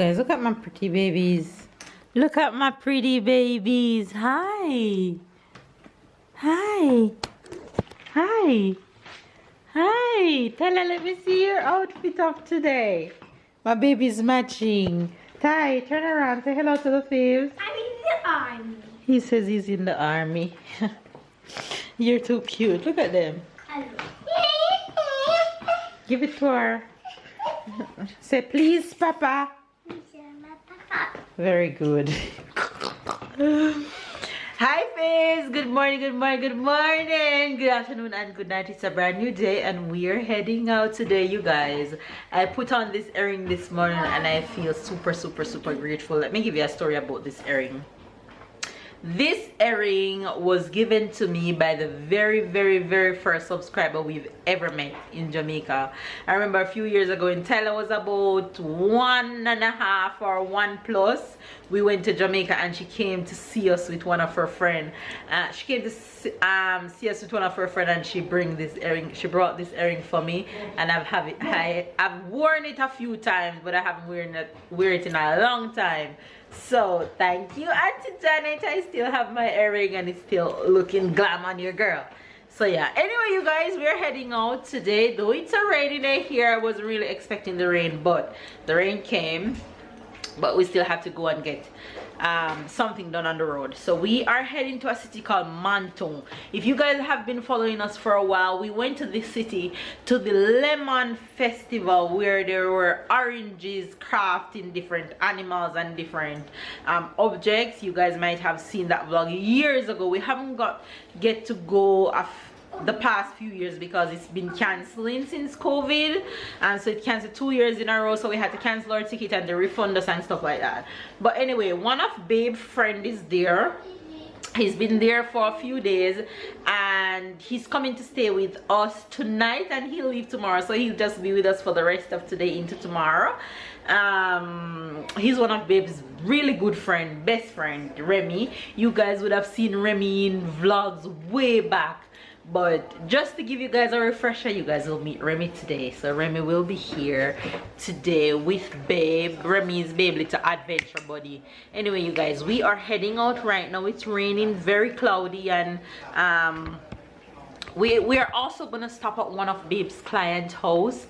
Guys, look at my pretty babies. Look at my pretty babies. Hi. Hi. Hi. Hi. Tella, let me see your outfit of today. My baby's matching. Ty, turn around. Say hello to the thieves. I'm in the army. He says he's in the army. You're too cute. Look at them. Hello. Give it to her. Say, please, Papa. Very good. Hi, Fizz. Good morning, good morning, good morning. Good afternoon and good night. It's a brand new day and we are heading out today, you guys. I put on this earring this morning and I feel super grateful. Let me give you a story about this earring. This earring was given to me by the very first subscriber we've ever met in Jamaica. I remember a few years ago when Tyler was about 1.5 or 1+. We went to Jamaica and she came to see us with one of her friends. She came to see us with one of her friends and she brought this earring for me, and I've worn it a few times, but I haven't worn it in a long time. So thank you, Auntie Janet. I still have my earring and it's still looking glam on your girl. So yeah, anyway, you guys, we're heading out today. Though it's a rainy day here, I wasn't really expecting the rain, but the rain came. But we still have to go and get something done on the road. So we are heading to a city called Manton. If you guys have been following us for a while, we went to this city to the lemon festival where there were oranges crafting different animals and different objects. You guys might have seen that vlog years ago. We haven't get to go the past few years because it's been canceling since COVID, and so it canceled 2 years in a row, so we had to cancel our ticket and they refund us and stuff like that. But anyway, one of Babe's friend is there. He's been there for a few days and he's coming to stay with us tonight and he'll leave tomorrow, so he'll just be with us for the rest of today into tomorrow. He's one of Babe's really good friend, best friend, Remy. You guys would have seen Remy in vlogs way back. But just to give you guys a refresher, you guys will meet Remy today. So Remy will be here today with Babe. Remy is Babe little adventure buddy. Anyway, you guys, we are heading out right now. It's raining, very cloudy, and we are also gonna stop at one of Babe's client house.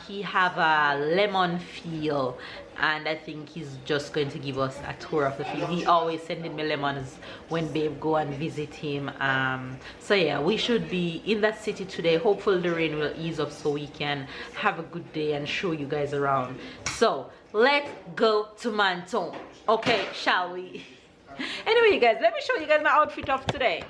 He have a lemon field and I think he's just going to give us a tour of the field. He always sending me lemons when Babe go and visit him. So yeah, we should be in that city today. Hopefully the rain will ease up so we can have a good day and show you guys around. So let's go to Manton, okay, shall we? Anyway, you guys, let me show you guys my outfit of today.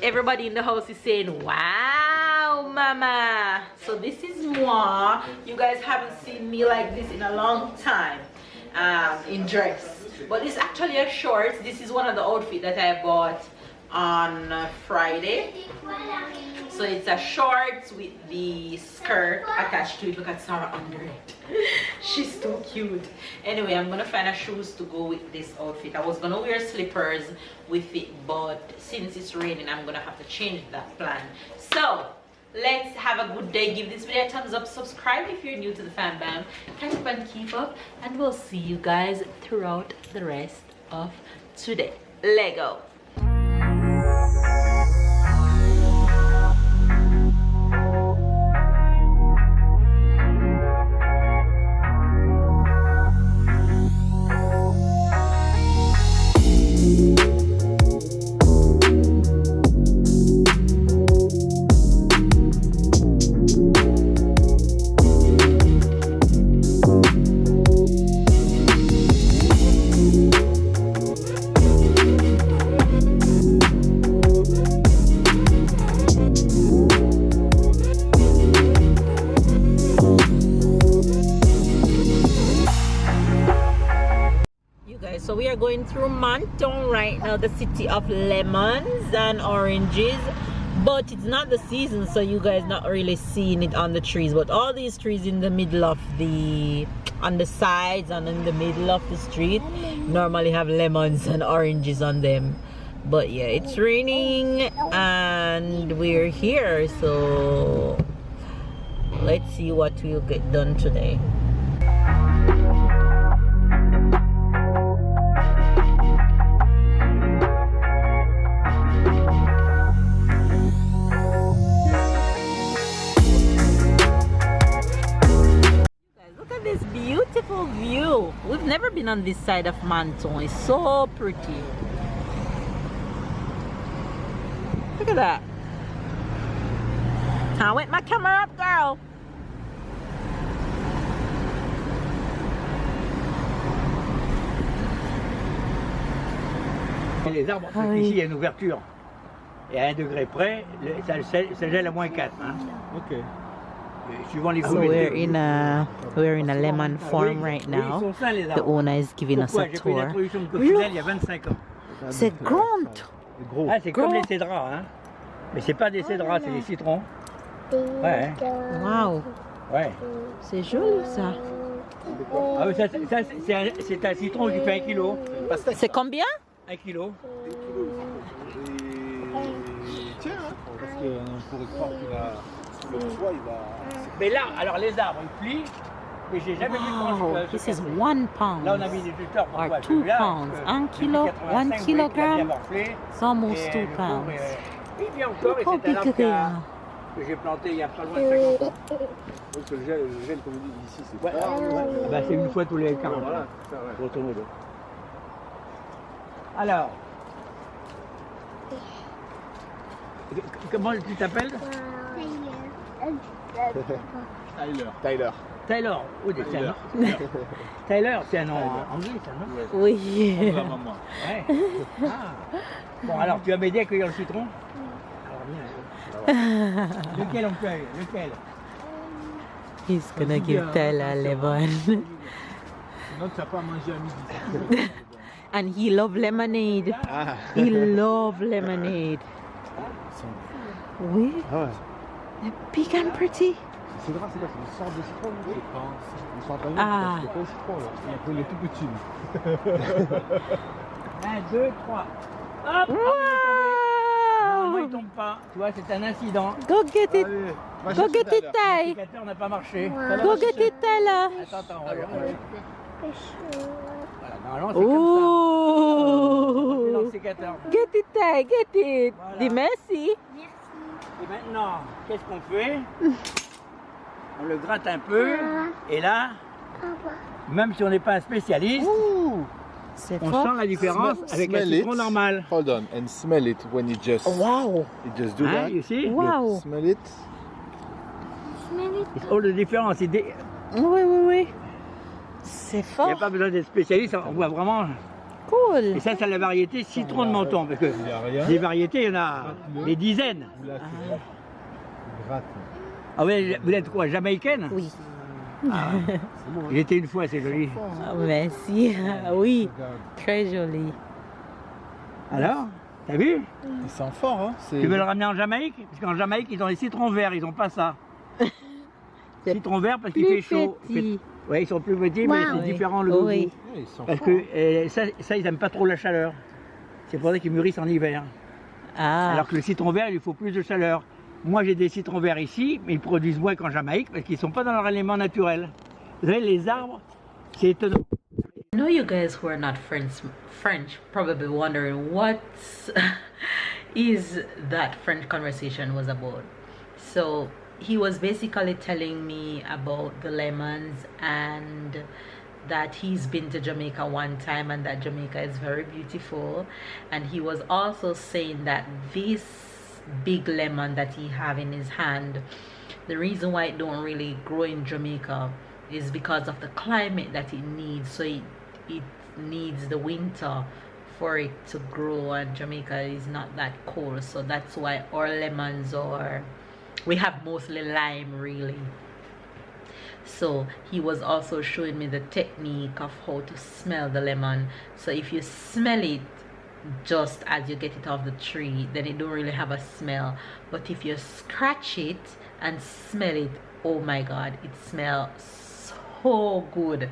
Everybody in the house is saying, wow, mama. So this is moi. You guys haven't seen me like this in a long time, in dress. But it's actually a short. This is one of the outfits that I bought on Friday. So it's a short with the skirt attached to it. Look at Sarah under it. She's too cute. Anyway, I'm gonna find a shoes to go with this outfit. I was gonna wear slippers with it, but since it's raining, I'm gonna have to change that plan. So let's have a good day. Give this video a thumbs up, subscribe if you're new to the fan bam, catch up and keep up, and we'll see you guys throughout the rest of today. Lego. So we are going through Manton right now, the city of lemons and oranges, but it's not the season, so you guys not really seeing it on the trees. But all these trees in the middle of on the sides and in the middle of the street normally have lemons and oranges on them. But yeah, it's raining and we're here, so let's see what we'll get done today. been on this side of Menton. It's so pretty. Look at that. I went my camera up, girl. Les arbres, ici il y a une ouverture. Et à 1 degré près, ça gèle à -4. Hein. Ok. Suivant les So we're in a lemon farm right now. The owner is giving us a tour. L'introduction de coccinelle il y a 25 ans. C'est grand. Ah, c'est comme les cédrats, hein. Mais c'est pas des cédrats, c'est des citrons. Ouais. Wow. Ouais. C'est joli ça. Ah oui, c'est un citron qui fait 1 kilo. C'est combien? 1 kilo. Tiens, hein, parce qu'on pourrait croire qu'il a... Le foie, il va... Mais là, alors les arbres, ils plient. Mais j'ai jamais vu Wow, this is 1 pound Là, on a mis des tuteurs pour or voir 2 pounds. 1 kilo, 1 kilogram, it's almost 2 pounds. Il vient encore et How c'est un big arbre they are? que j'ai planté il y a pas loin de 50 ans. Donc le gel, comme on dit ici, c'est Ouais. Ah bah, c'est une fois tous les 40 ans. Voilà, c'est ça, ouais. Grosso modo. Alors, comment tu t'appelles? Tyler. Tyler. Oh, c'est un nom. Tyler, c'est un nom anglais, c'est un nom. Oui. Comme la maman. Ouais. Ah. Bon, alors tu vas m'aider à cueillir le citron? Alors, viens. Lequel on cueille? Lequel? He's gonna give Tyler a lemon. Sinon, tu n'as pas à manger à midi. And he love lemonade. Ah. He love lemonade. Oui. Ah ouais. They're big and pretty. C'est grave, c'est quoi? C'est une sorte de citron, je pense. Une sorte de Ah. c'est pas un citron, là. Il est tout petit. 1, 2, 3. Hop! Wow. Normalement, il tombe pas. Tu vois, c'est un incident. Go get it. Allez, Go get it, Ty. L'applicateur n'a pas marché. Go get it, Tyler. Attends, voilà, normalement, c'est comme ça. Oh. Dans le sécateur. Get it, Ty. Get it. Voilà. Dis merci. Et maintenant, qu'est-ce qu'on fait? On le gratte un peu. Et là, même si on n'est pas un spécialiste, C'est on fort. sent la différence avec un citron normal. Hold on, and smell it when you just... Wow. You just do Hein, that. you see? Wow. Smell it. Oh, la différence. Il Oui, oui, oui. C'est n'y fort. a pas besoin d'être spécialiste, on voit vraiment. Cool. Et ça, c'est la variété citron de Menton. Parce que Il y a rien. des variétés, il y en a des dizaines. Là, tu grattes. Ah oui, vous êtes quoi, jamaïcaine? Oui. J'étais une fois, c'est joli. Ah, merci. Oui. Très joli. Alors, t'as vu? Il sent fort, hein. Tu veux le ramener en Jamaïque? Parce qu'en Jamaïque, ils ont les citrons verts, ils n'ont pas ça. C'est Citron vert parce qu'il plus fait chaud. petit. Oui, ils sont plus petits, mais c'est Oui. différent le goût. Oui. Il sent Parce fort. que ça, ils n'aiment pas trop la chaleur. C'est pour ça qu'ils mûrissent en hiver. Ah. Alors que le citron vert, il lui faut plus de chaleur. Moi, j'ai des citrons verts ici, mais ils produisent moins qu'en Jamaïque parce qu'ils ne sont pas dans leur élément naturel. Vous savez, les arbres, c'est étonnant. I know you guys who are not French probably wondering what is that French conversation was about. So he was basically telling me about the lemons and that he's been to Jamaica one time and that Jamaica is very beautiful, and he was also saying that this big lemon that he have in his hand, the reason why it don't really grow in Jamaica is because of the climate that it needs. So it needs the winter for it to grow, and Jamaica is not that cold, so that's why our lemons are, we have mostly lime really. So he was also showing me the technique of how to smell the lemon. So if you smell it just as you get it off the tree, then it don't really have a smell, but if you scratch it and smell it, oh my god, it smells so good.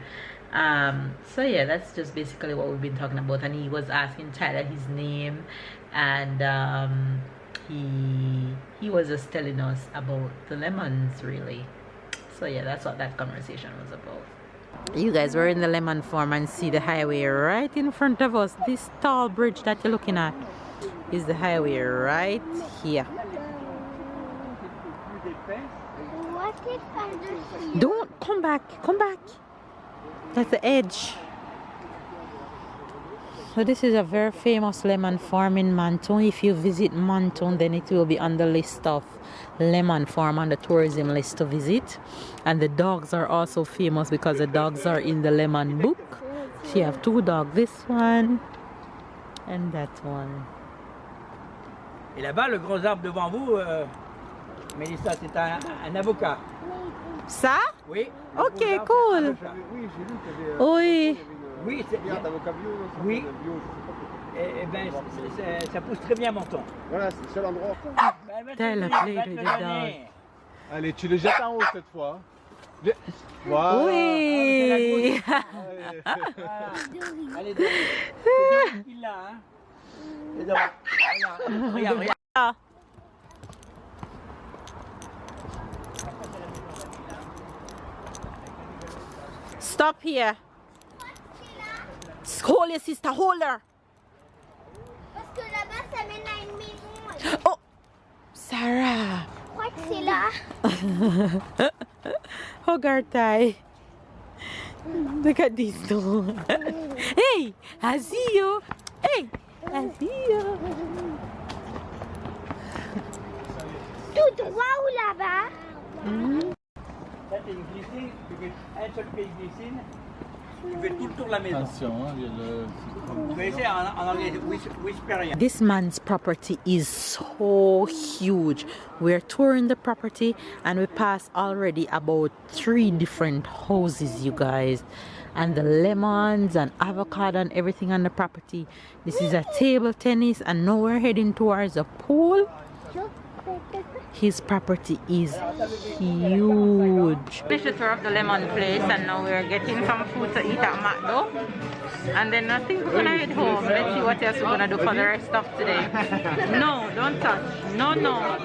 So yeah, that's just basically what we've been talking about, and he was asking Tyler his name, and he was just telling us about the lemons really. So yeah, that's what that conversation was about. You guys, we're in the lemon farm and see the highway right in front of us. This tall bridge that you're looking at is the highway right here. What if I just Don't come back, come back. That's the edge. So this is a very famous lemon farm in Monton. If you visit Monton, then it will be on the list of lemon farm on the tourism list to visit. And the dogs are also famous because the dogs are in the lemon book. She have 2 dogs, this one and that one. Et là-bas, le gros arbre devant vous, Mélissa, c'est un avocat. Ça? Oui. Ok, cool. Oui, j'ai lu qu'il y avait. Oui. Oui, c'est bien. Avocat bio, Oui. bio, je sais pas. Eh ben, ça pousse très bien, Menton. Voilà, c'est le seul endroit. Tell a play to the dog. Allez, tu le jettes en haut cette fois. Voilà. Oui. Allez, c'est là, hein. Regarde, regarde. Stop here. Hold your sister, hold her. Parce que là-bas, ça mène à une maison. Oh, Sarah. Je crois que c'est là. Hug her tie. Look at these two. Hey, I see you. Hey, I see you. Tout droit ou là-bas? Ça, c'est une glycine, tu fais un seul pied de glycine, tu fais tout le tour de la maison. Attention, hein, il y a le. Vous connaissez en anglais, whisperia. This man's property is so huge. We're touring the property and we passed already about 3 different houses, you guys. And the lemons and avocado and everything on the property. This is a table tennis and now we're heading towards a pool. His property is huge. Finished the tour of the lemon place and now we're getting some food to eat at McDo. And then I think we're gonna head home. Let's see what else we're gonna do for the rest of today. No, don't touch. No, no.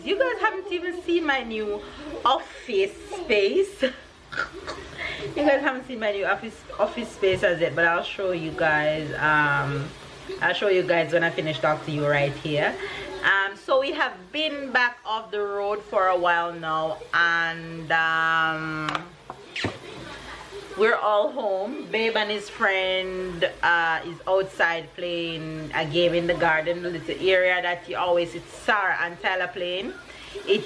You guys haven't even seen my new office space. You guys haven't seen my new office space as yet, but I'll show you guys. I'll show you guys when I finish talking to you right here. So we have been back off the road for a while now, and we're all home. Babe and his friend is outside playing a game in the garden, the little area that you always see Sarah and Tyler playing.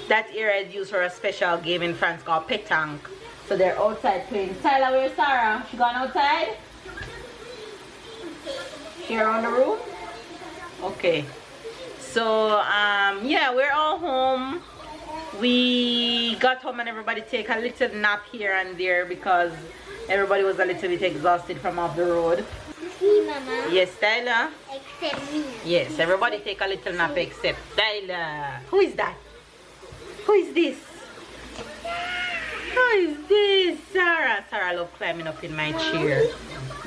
That area is used for a special game in France called pétanque. So they're outside playing. Tyler, where's Sarah? She gone outside? She around the room? Okay. So yeah, we're all home. We got home and everybody take a little nap here and there because everybody was a little bit exhausted from off the road. Si, Mama. Yes, Tyler? Except me. Yes, everybody take a little nap except Tyler. Who is that? Who is this? Who is this? Sarah. Sarah love climbing up in my chair.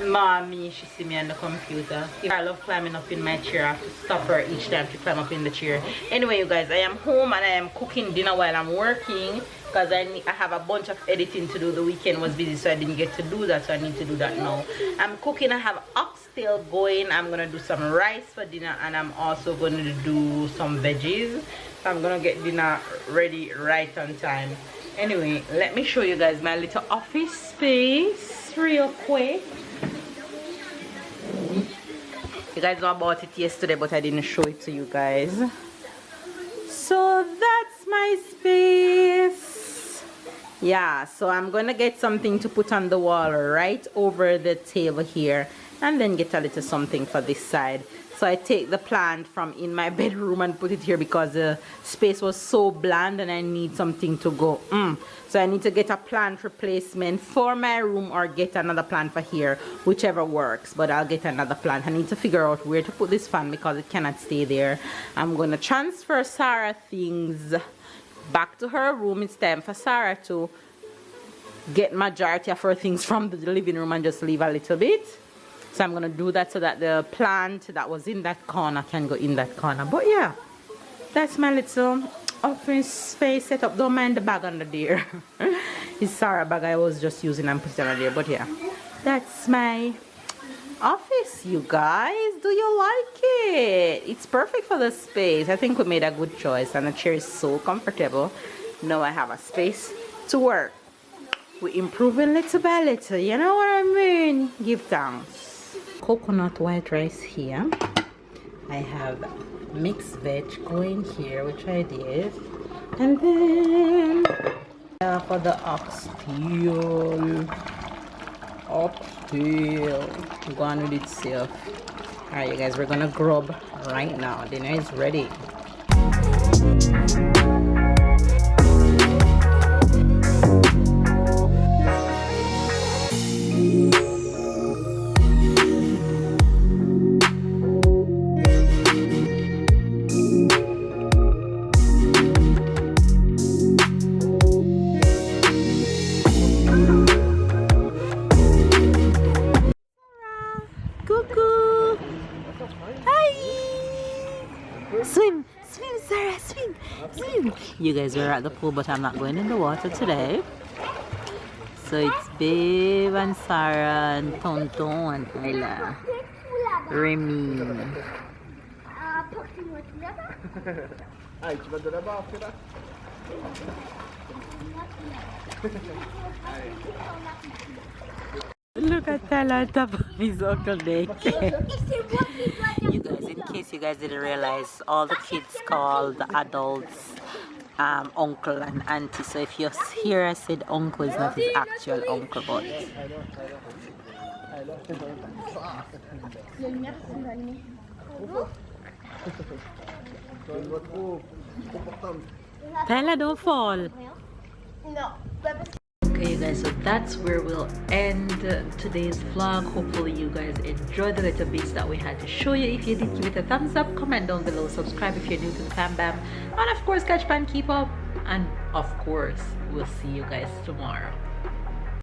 Mommy, she see me on the computer. I love climbing up in my chair. I have to stop her each time she climb up in the chair. Anyway, you guys, I am home and I am cooking dinner while I'm working because I have a bunch of editing to do. The weekend was busy, so I didn't get to do that, so I need to do that now. I'm cooking. I have oxtail going. I'm gonna do some rice for dinner, and I'm also gonna do some veggies. So I'm gonna get dinner ready right on time. Anyway, let me show you guys my little office space real quick. You guys know about it yesterday, but I didn't show it to you guys. So that's my space. Yeah, so I'm gonna get something to put on the wall right over the table here. and then get a little something for this side. So I take the plant from in my bedroom and put it here because the space was so bland and I need something to go. So I need to get a plant replacement for my room or get another plant for here, whichever works. But I'll get another plant. I need to figure out where to put this fan because it cannot stay there. I'm going to transfer Sarah things back to her room. It's time for Sarah to get majority of her things from the living room and just leave a little bit. So I'm going to do that so that the plant that was in that corner can go in that corner. But yeah, that's my little office space setup. Don't mind the bag under there. It's Sarah bag I was just using and put it under there. But yeah, that's my office, you guys. Do you like it? It's perfect for the space. I think we made a good choice and the chair is so comfortable. Now I have a space to work. We're improving little by little, you know what I mean? Give thanks. Coconut white rice here. I have mixed veg going here, which I did. And then for the oxtail. Go on with itself. Alright, you guys, we're gonna grub right now. Dinner is ready. Cuckoo! Hi! Swim! Swim, Sarah! Swim! Swim! You guys were at the pool, but I'm not going in the water today. So it's Babe and Sarah and Tonton and Ayla. Remy. Allez, tu vas de là-bas après là. Look at that on top of his uncle neck. You guys, in case you guys didn't realize, all the kids call the adults uncle and auntie. So if you hear I said uncle, is not his actual uncle, but Tyler, don't fall. Okay, you guys, so that's where we'll end today's vlog. Hopefully you guys enjoyed the little bits that we had to show you. If you did, give it a thumbs up, comment down below, subscribe if you're new to the Fam Bam, and of course catch pan, keep up, and of course we'll see you guys tomorrow.